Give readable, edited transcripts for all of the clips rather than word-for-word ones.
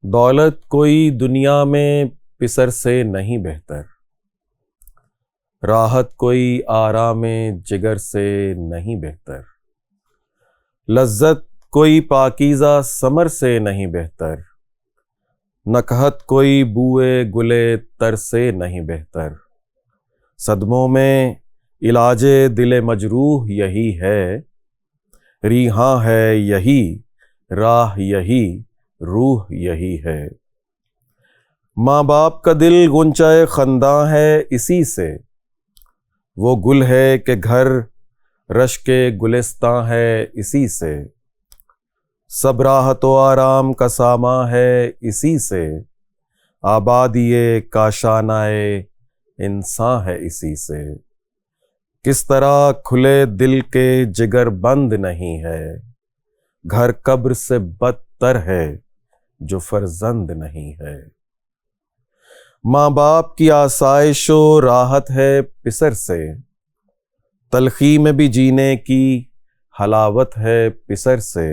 دولت کوئی دنیا میں پسر سے نہیں بہتر، راحت کوئی آرام جگر سے نہیں بہتر، لذت کوئی پاکیزہ ثمر سے نہیں بہتر، نکہت کوئی بوئے گلے تر سے نہیں بہتر۔ صدموں میں علاج دل مجروح یہی ہے، ریحاں ہے یہی، راہ یہی، روح یہی ہے۔ ماں باپ کا دل غنچۂ خنداں ہے اسی سے، وہ گل ہے کہ گھر رشک گلستاں ہے اسی سے، سب راحت و آرام کا سامان ہے اسی سے، آبادی کاشانہ انساں ہے اسی سے۔ کس طرح کھلے دل کے جگر بند نہیں ہے، گھر قبر سے بدتر ہے جو فرزند نہیں ہے۔ ماں باپ کی آسائش و راحت ہے پسر سے، تلخی میں بھی جینے کی حلاوت ہے پسر سے،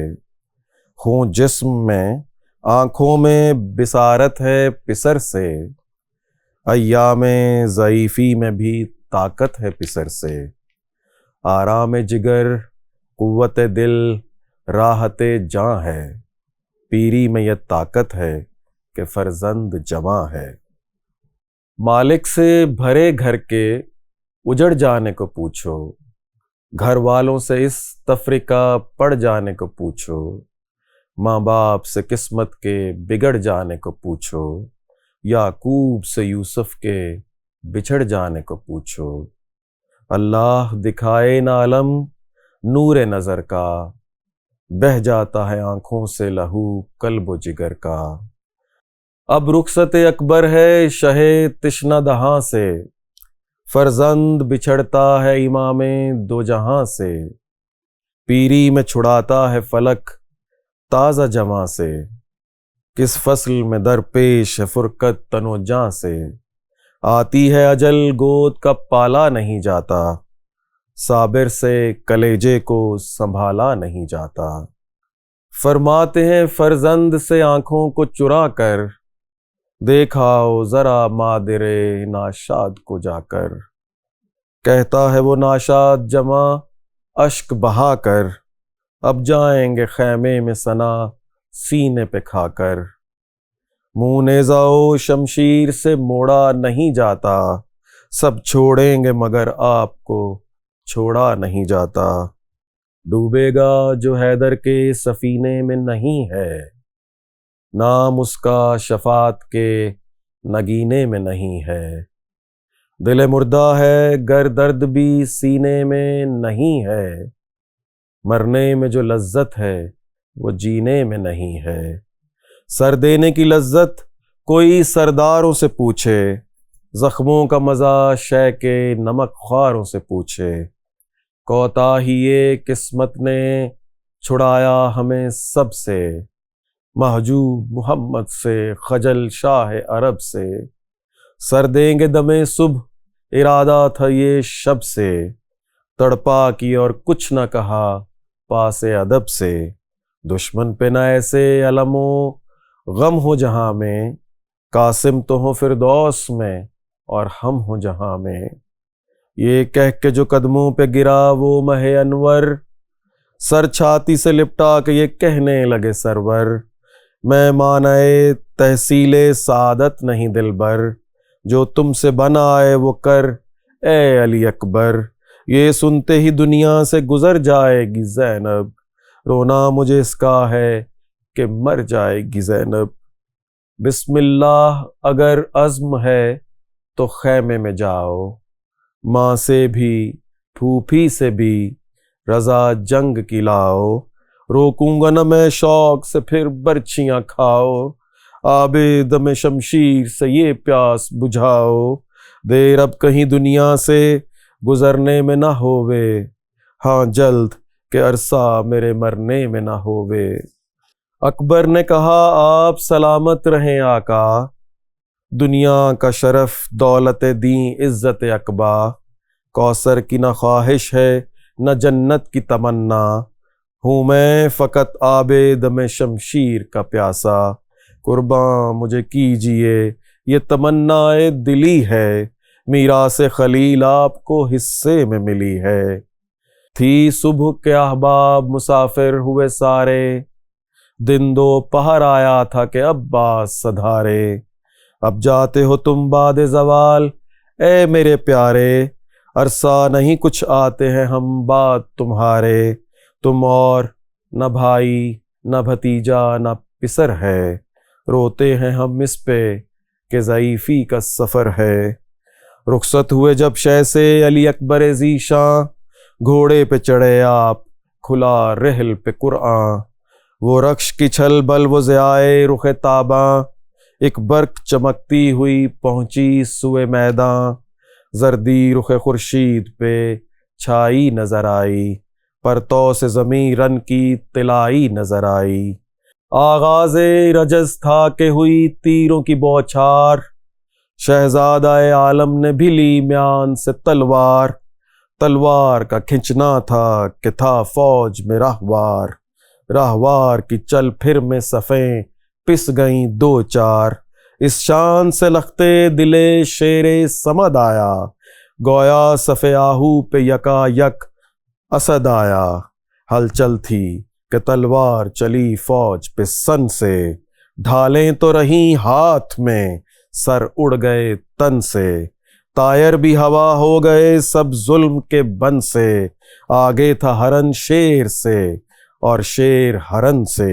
خون جسم میں آنکھوں میں بصارت ہے پسر سے، ایام ضعیفی میں بھی طاقت ہے پسر سے، آرام جگر قوت دل راحت جاں ہے، پیری میں یہ طاقت ہے کہ فرزند جواں ہے۔ مالک سے بھرے گھر کے اجڑ جانے کو پوچھو، گھر والوں سے اس تفرقہ پڑ جانے کو پوچھو، ماں باپ سے قسمت کے بگڑ جانے کو پوچھو، یعقوب سے یوسف کے بچھڑ جانے کو پوچھو۔ اللہ دکھائے نہ علم نور نظر کا، بہہ جاتا ہے آنکھوں سے لہو قلب و جگر کا۔ اب رخصت اکبر ہے شہ تشنہ دہاں سے، فرزند بچھڑتا ہے امام دو جہاں سے، پیری میں چھڑاتا ہے فلک تازہ جواں سے، کس فصل میں درپیش ہے فرقت تن و جاں سے، آتی ہے اجل گود کا پالا نہیں جاتا، صابر سے کلیجے کو سنبھالا نہیں جاتا۔ فرماتے ہیں فرزند سے آنکھوں کو چرا کر، دیکھاؤ ذرا مادر ناشاد کو جا کر، کہتا ہے وہ ناشاد جمع اشک بہا کر، اب جائیں گے خیمے میں ثنا سینے پہ کھا کر، منہ نیزہ و شمشیر سے موڑا نہیں جاتا، سب چھوڑیں گے مگر آپ کو چھوڑا نہیں جاتا، ڈوبے گا جو حیدر کے سفینے میں نہیں ہے، نام اس کا شفاعت کے نگینے میں نہیں ہے، دل مردہ ہے گر درد بھی سینے میں نہیں ہے، مرنے میں جو لذت ہے وہ جینے میں نہیں ہے، سر دینے کی لذت کوئی سرداروں سے پوچھے، زخموں کا مزہ شے کے نمک خواروں سے پوچھے، کوتاہی قسمت نے چھڑایا ہمیں سب سے، محجوب محمد سے خجل شاہ عرب سے، سر دیں گے دم صبح ارادہ تھا یہ شب سے، تڑپا کی اور کچھ نہ کہا پاس ادب سے، دشمن پہ نہ ایسے علم و غم ہو جہاں میں، قاسم تو ہو فردوس میں اور ہم ہوں جہاں میں، یہ کہہ کے جو قدموں پہ گرا وہ ماہ انور، سر چھاتی سے لپٹا کے یہ کہنے لگے سرور، میں مانع تحصیل سعادت نہیں دلبر، جو تم سے بنا آئے وہ کر اے علی اکبر، یہ سنتے ہی دنیا سے گزر جائے گی زینب، رونا مجھے اس کا ہے کہ مر جائے گی زینب، بسم اللہ اگر عزم ہے تو خیمے میں جاؤ، ماں سے بھی پھوپھی سے بھی رضا جنگ کی لاؤ، روکوں گا نہ میں شوق سے پھر برچھیاں کھاؤ، آب دم شمشیر سے یہ پیاس بجھاؤ، دیر اب کہیں دنیا سے گزرنے میں نہ ہووے، ہاں جلد کہ عرصہ میرے مرنے میں نہ ہووے۔ اکبر نے کہا آپ سلامت رہیں آقا، دنیا کا شرف دولت دین عزت اقبا، کوثر کی نہ خواہش ہے نہ جنت کی تمنا، ہوں میں فقط آب دم شمشیر کا پیاسا، قرباں مجھے کیجیے یہ تمنا دلی ہے، میراث خلیل آپ کو حصے میں ملی ہے۔ تھی صبح کے احباب مسافر ہوئے سارے، دن دو پہر آیا تھا کہ عباس سدھارے۔ اب جاتے ہو تم بعد زوال اے میرے پیارے، عرصہ نہیں کچھ آتے ہیں ہم بات تمہارے۔ تم اور نہ بھائی نہ بھتیجا نہ پسر ہے، روتے ہیں ہم اس پہ کہ ضعیفی کا سفر ہے۔ رخصت ہوئے جب شہ سے علی اکبر ذیشاں، گھوڑے پہ چڑھے آپ کھلا رحل پہ قرآن۔ وہ رخش کی چھل بل وہ ضیائے رخ تاباں، ایک برق چمکتی ہوئی پہنچی سوئے میداں۔ زردی رخ خورشید پہ چھائی نظر آئی، پرتو سے زمیں رن کی طلائی نظر آئی۔ آغاز رجز تھا کہ ہوئی تیروں کی بوچھار، شہزادہ عالم نے بھی لی میان سے تلوار۔ تلوار کا کھنچنا تھا کہ تھا فوج میں راہوار، راہوار کی چل پھر میں صفیں پس گئیں دو چار۔ اس شان سے لختے دلے شیر سمد آیا، گویا صف آہو پہ یکا یک اسد آیا۔ ہلچل تھی کہ تلوار چلی فوج پہ سن سے، ڈھالیں تو رہیں ہاتھ میں سر اڑ گئے تن سے۔ طائر بھی ہوا ہو گئے سب ظلم کے بن سے، آگے تھا ہرن شیر سے اور شیر ہرن سے۔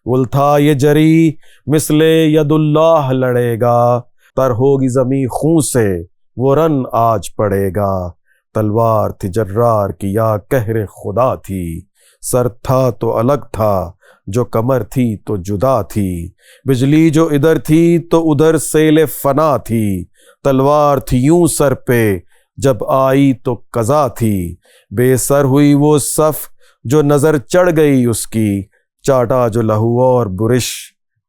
گل تھا یہ جری مثل ید اللہ لڑے گا، تر ہوگی زمیں خون سے وہ رن آج پڑے گا۔ تلوار تھی جرار کی یا قہر خدا تھی، سر تھا تو الگ تھا جو کمر تھی تو جدا تھی۔ بجلی جو ادھر تھی تو ادھر سیل فنا تھی، تلوار تھی یوں سر پہ جب آئی تو قضا تھی۔ بے سر ہوئی وہ صف جو نظر چڑھ گئی اس کی، چاٹا جو لہو اور برش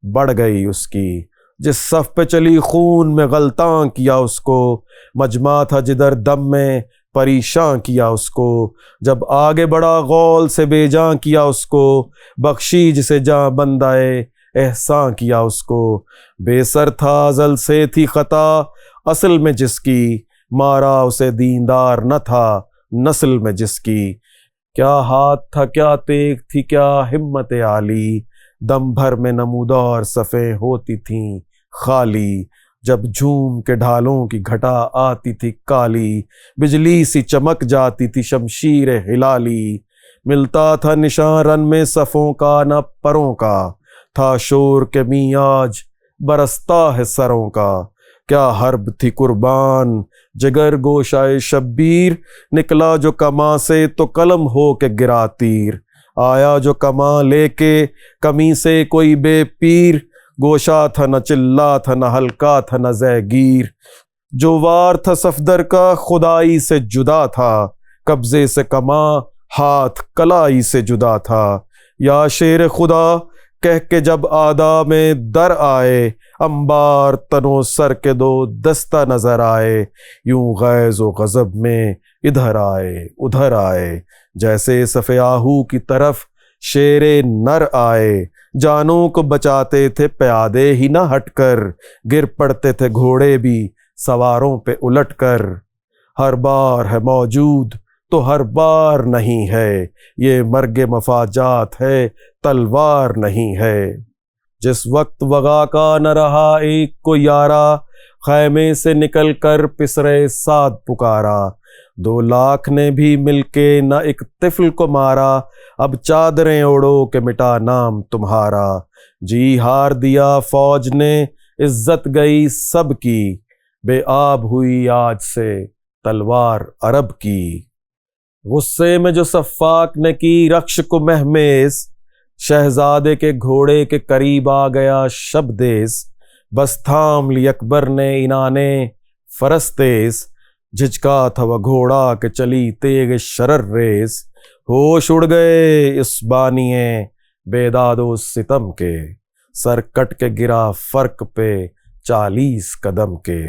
بڑھ گئی اس کی۔ جس صف پہ چلی خون میں غلطاں کیا اس کو، مجمع تھا جدھر دم میں پریشاں کیا اس کو۔ جب آگے بڑا غول سے بے جاں کیا اس کو، بخشی جسے جاں بندائے احساں کیا اس کو۔ بے سر تھا ازل سے تھی خطا اصل میں جس کی، مارا اسے دیندار نہ تھا نسل میں جس کی۔ کیا ہاتھ تھا کیا تیغ تھی کیا ہمت عالی، دم بھر میں نمودار صفیں ہوتی تھیں خالی۔ جب جھوم کے ڈھالوں کی گھٹا آتی تھی کالی، بجلی سی چمک جاتی تھی شمشیر ہلالی۔ ملتا تھا نشان رن میں صفوں کا نہ پروں کا، تھا شور کے می آج برستا ہے سروں کا۔ کیا حرب تھی قربان جگر گوشائے شبیر، نکلا جو کماں سے تو قلم ہو کے گرا تیر۔ آیا جو کماں لے کے کمی سے کوئی بے پیر، گوشہ تھا نہ چلا تھا نہ ہلکا تھا نہ زہ گیر۔ جو وار تھا صفدر کا خدائی سے جدا تھا، قبضے سے کماں ہاتھ کلائی سے جدا تھا۔ یا شیر خدا کہہ کے جب آدھا میں در آئے، انبار تنو سر کے دو دستہ نظر آئے۔ یوں غیظ و غضب میں ادھر آئے ادھر آئے، جیسے صف آہو کی طرف شیر نر آئے۔ جانوں کو بچاتے تھے پیادے ہی نہ ہٹ کر، گر پڑتے تھے گھوڑے بھی سواروں پہ الٹ کر۔ ہر بار ہے موجود تو ہر بار نہیں ہے، یہ مرگ مفاجات ہے تلوار نہیں ہے۔ جس وقت وغا کا نہ رہا ایک کو یارا، خیمے سے نکل کر پسرے سعد پکارا۔ 2 لاکھ نے بھی مل کے نہ ایک طفل کو مارا، اب چادریں اوڑو کہ مٹا نام تمہارا۔ جی ہار دیا فوج نے عزت گئی سب کی، بے آب ہوئی آج سے تلوار عرب کی۔ غصے میں جو سفاک نے کی رخش کو مہمیز، شہزادے کے گھوڑے کے قریب آ گیا شبدیز۔ بس تھام لی اکبر نے انانے فرس تیز، جھجکا تھا وہ گھوڑا کہ چلی تیغ شرر ریز۔ ہوش اڑ گئے اس بانیے بیداد و ستم کے، سر کٹ کے گرا فرق پہ 40 قدم کے۔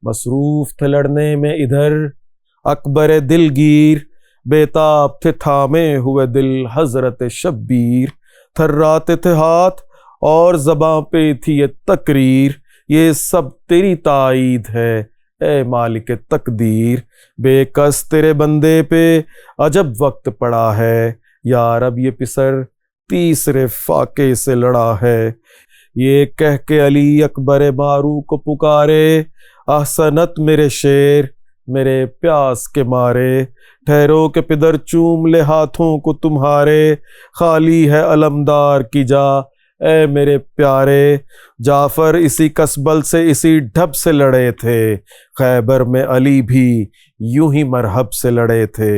مصروف تھے لڑنے میں ادھر اکبر دلگیر، بےتاب تھے تھامے ہوئے دل حضرت شبیر۔ تھراتے تھے ہاتھ اور زباں پہ تھی یہ تقریر، یہ سب تیری تائید ہے اے مالک تقدیر۔ بے کس تیرے بندے پہ عجب وقت پڑا ہے، یا رب یہ پسر تیسرے فاقے سے لڑا ہے۔ یہ کہہ کے علی اکبر بارو کو پکارے، احسنت میرے شیر میرے پیاس کے مارے، ٹھہرو کہ پدر چوم لے ہاتھوں کو تمہارے، خالی ہے علمدار کی جا اے میرے پیارے۔ جعفر اسی کسبل سے اسی ڈھب سے لڑے تھے، خیبر میں علی بھی یوں ہی مرحب سے لڑے تھے۔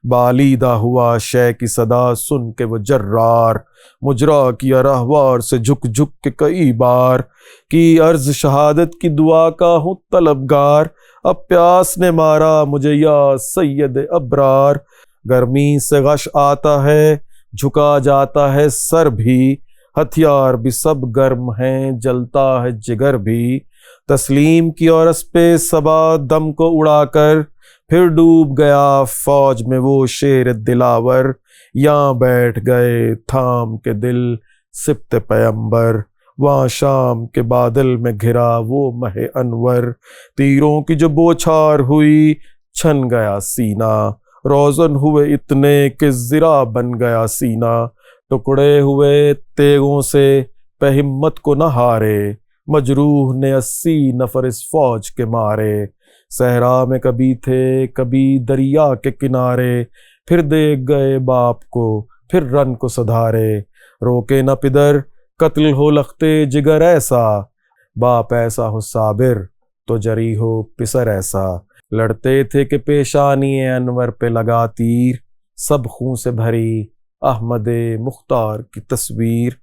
بالیدہ ہوا شے کی صدا سن کے وہ جرار، مجرا کیا رہوار سے جھک جھک کے کئی بار، کی عرض شہادت کی دعا کا ہوں طلبگار، اب پیاس نے مارا مجھے یا سید ابرار۔ گرمی سے غش آتا ہے جھکا جاتا ہے سر بھی، ہتھیار بھی سب گرم ہیں جلتا ہے جگر بھی۔ تسلیم کی اور اس پہ صبا دم کو اڑا کر، پھر ڈوب گیا فوج میں وہ شیر دلاور، یہاں بیٹھ گئے تھام کے دل سبت پیمبر، وہاں شام کے بادل میں گھرا وہ مہ انور۔ تیروں کی جو بوچھار ہوئی چھن گیا سینہ، روزن ہوئے اتنے کہ زرا بن گیا سینہ۔ ٹکڑے ہوئے تیغوں سے پہ ہمت کو نہ ہارے، مجروح نے 80 نفر اس فوج کے مارے۔ صحرا میں کبھی تھے کبھی دریا کے کنارے، پھر دیکھ گئے باپ کو پھر رن کو سدھارے۔ روکے نہ پدر قتل ہو لختے جگر ایسا، باپ ایسا ہو صابر تو جری ہو پسر ایسا۔ لڑتے تھے کہ پیشانی انور پہ لگا تیر، سب خون سے بھری احمد مختار کی تصویر۔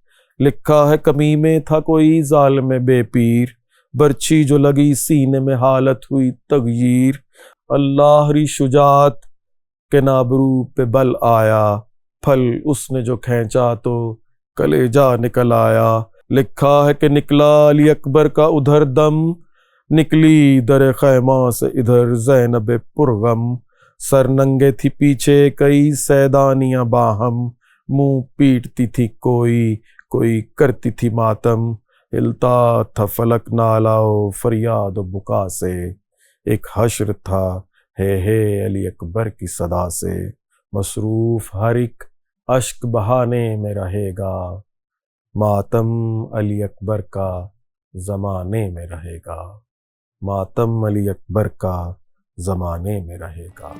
لکھا ہے کمی میں تھا کوئی ظالم بے پیر، برچھی جو لگی سینے میں حالت ہوئی تغییر۔ اللہ ری شجاعت کے نابرو پہ بل آیا، پھل اس نے جو کھینچا تو کلیجا نکل آیا۔ لکھا ہے کہ نکلا علی اکبر کا ادھر دم، نکلی در خیمہ سے ادھر زینب پرغم۔ سر ننگے تھی پیچھے کئی سیدانیاں باہم، منہ پیٹتی تھی کوئی کوئی کرتی تھی ماتم۔ ہلتا تھا فلک نالا و فریاد و بکا سے، ایک حشر تھا ہے علی اکبر کی صدا سے۔ مصروف ہر ایک اشک بہانے میں رہے گا، ماتم علی اکبر کا زمانے میں رہے گا، ماتم علی اکبر کا زمانے میں رہے گا۔